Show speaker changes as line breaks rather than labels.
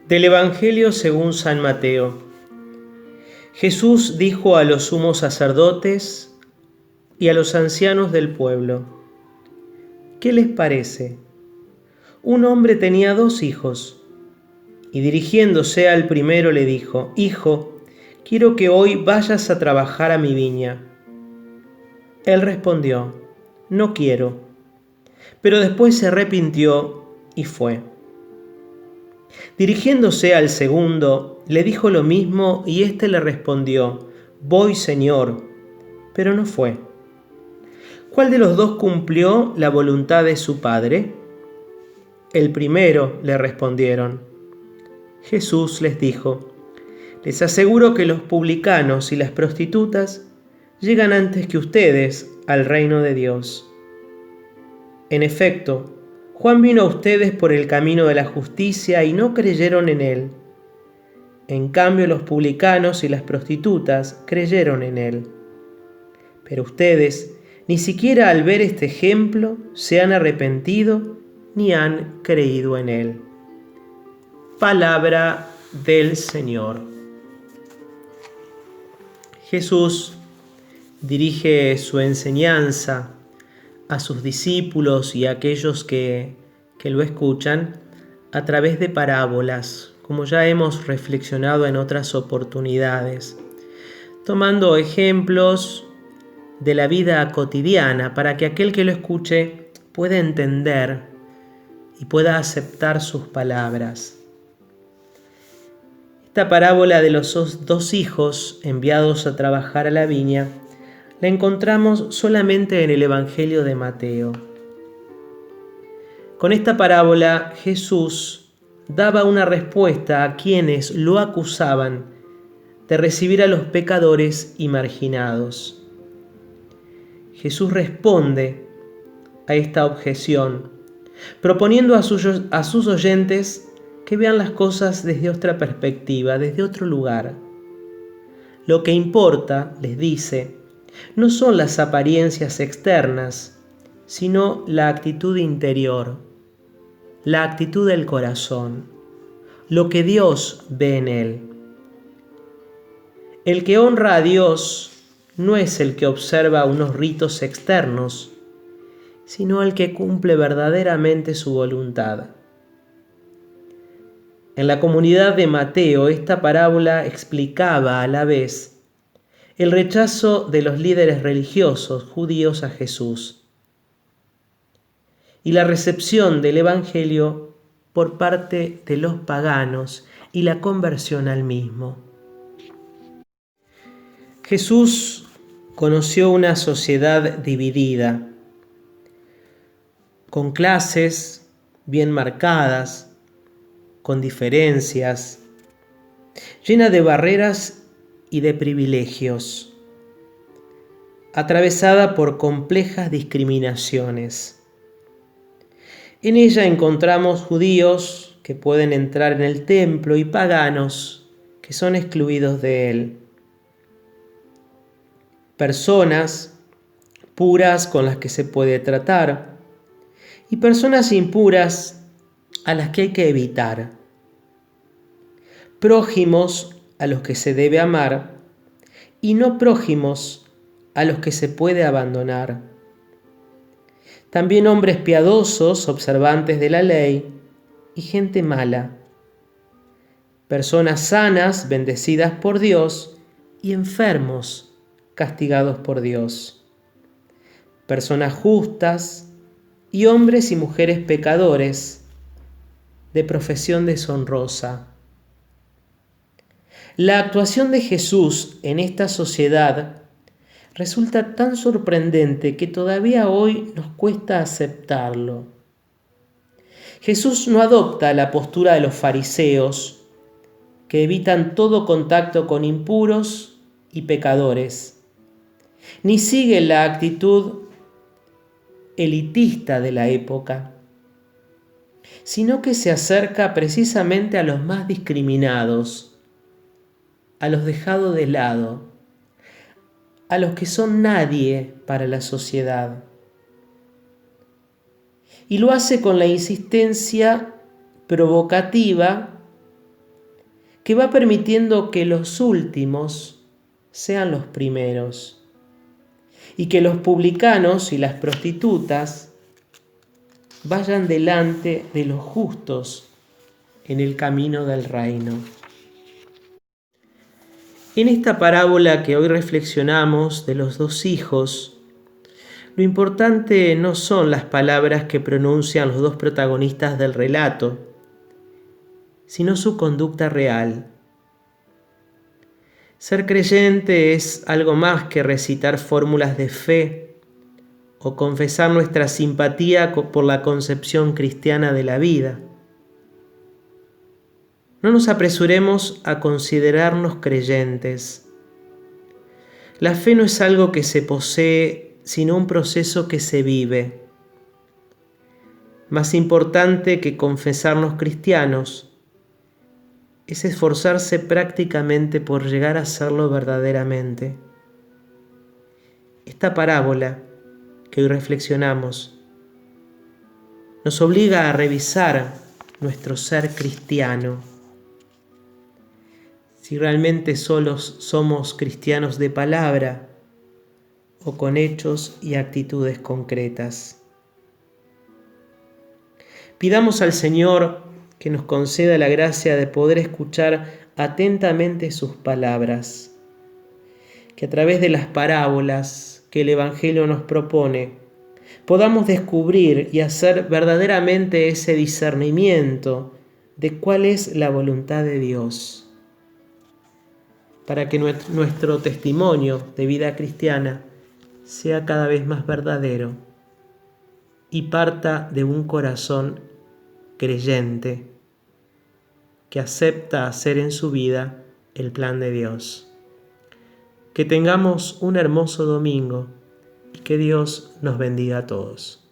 Del Evangelio según San Mateo. Jesús dijo a los sumos sacerdotes y a los ancianos del pueblo: ¿Qué les parece? Un hombre tenía 2 hijos, y dirigiéndose al primero le dijo: Hijo, quiero que hoy vayas a trabajar a mi viña. Él respondió: No quiero. Pero después se arrepintió y fue. Dirigiéndose al segundo, le dijo lo mismo y éste le respondió: Voy, Señor, pero no fue. ¿Cuál de los 2 cumplió la voluntad de su padre? El primero, le respondieron. Jesús les dijo: Les aseguro que los publicanos y las prostitutas llegan antes que ustedes al reino de Dios. En efecto, Juan vino a ustedes por el camino de la justicia y no creyeron en él. En cambio, los publicanos y las prostitutas creyeron en él. Pero ustedes, ni siquiera al ver este ejemplo, se han arrepentido ni han creído en él. Palabra del Señor. Jesús dirige su enseñanza a sus discípulos y a aquellos que lo escuchan a través de parábolas, como ya hemos reflexionado en otras oportunidades, tomando ejemplos de la vida cotidiana para que aquel que lo escuche pueda entender y pueda aceptar sus palabras. Esta parábola de los 2 hijos enviados a trabajar a la viña la encontramos solamente en el Evangelio de Mateo. Con esta parábola, Jesús daba una respuesta a quienes lo acusaban de recibir a los pecadores y marginados. Jesús responde a esta objeción, proponiendo a sus oyentes que vean las cosas desde otra perspectiva, desde otro lugar. Lo que importa, les dice, no son las apariencias externas, sino la actitud interior, la actitud del corazón, lo que Dios ve en él. El que honra a Dios no es el que observa unos ritos externos, sino el que cumple verdaderamente su voluntad. En la comunidad de Mateo, esta parábola explicaba a la vez el rechazo de los líderes religiosos judíos a Jesús y la recepción del Evangelio por parte de los paganos y la conversión al mismo. Jesús conoció una sociedad dividida, con clases bien marcadas, con diferencias, llena de barreras y de privilegios, atravesada por complejas discriminaciones. En ella encontramos judíos que pueden entrar en el templo y paganos que son excluidos de él. Personas puras con las que se puede tratar y personas impuras a las que hay que evitar. Prójimos a los que se debe amar y no prójimos a los que se puede abandonar. También hombres piadosos, observantes de la ley, y gente mala. Personas sanas, bendecidas por Dios, y enfermos, castigados por Dios. Personas justas y hombres y mujeres pecadores, de profesión deshonrosa. La actuación de Jesús en esta sociedad resulta tan sorprendente que todavía hoy nos cuesta aceptarlo. Jesús no adopta la postura de los fariseos, que evitan todo contacto con impuros y pecadores, ni sigue la actitud elitista de la época, sino que se acerca precisamente a los más discriminados, a los dejados de lado, a los que son nadie para la sociedad. Y lo hace con la insistencia provocativa que va permitiendo que los últimos sean los primeros y que los publicanos y las prostitutas vayan delante de los justos en el camino del reino. En esta parábola que hoy reflexionamos de los dos hijos, lo importante no son las palabras que pronuncian los dos protagonistas del relato, sino su conducta real. Ser creyente es algo más que recitar fórmulas de fe o confesar nuestra simpatía por la concepción cristiana de la vida. No nos apresuremos a considerarnos creyentes. La fe no es algo que se posee, sino un proceso que se vive. Más importante que confesarnos cristianos es esforzarse prácticamente por llegar a serlo verdaderamente. Esta parábola que hoy reflexionamos nos obliga a revisar nuestro ser cristiano. Si realmente solos somos cristianos de palabra o con hechos y actitudes concretas. Pidamos al Señor que nos conceda la gracia de poder escuchar atentamente sus palabras, que a través de las parábolas que el Evangelio nos propone, podamos descubrir y hacer verdaderamente ese discernimiento de cuál es la voluntad de Dios, para que nuestro testimonio de vida cristiana sea cada vez más verdadero y parta de un corazón creyente que acepta hacer en su vida el plan de Dios. Que tengamos un hermoso domingo y que Dios nos bendiga a todos.